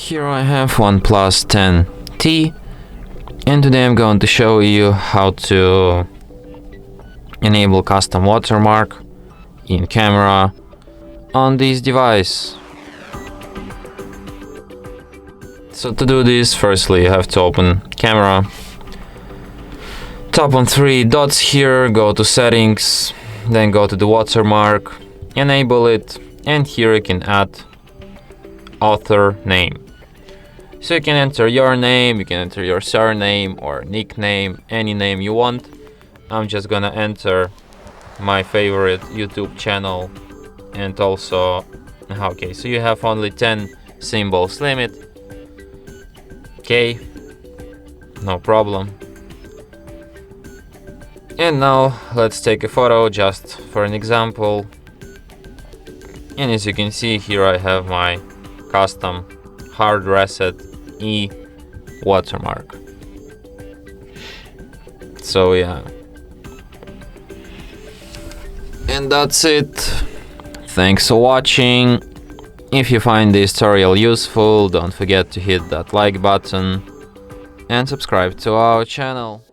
Here I have ONEPLUS 10T, and today I'm going to show you how to enable custom watermark in camera on this device. So to do this, firstly you have to open camera, tap on three dots here, go to settings, then go to the watermark, enable it, and here you can add author name. So you can enter your name, you can enter your surname or nickname, any name you want. I'm just gonna enter my favorite YouTube channel, and also, okay, so you have only 10 symbols limit. Okay, no problem. And now let's take a photo just for an example. And as you can see here, I have my custom HardReset.Info watermark. So yeah, and that's it. Thanks for watching. If you find this tutorial useful, don't forget to hit that like button and subscribe to our channel.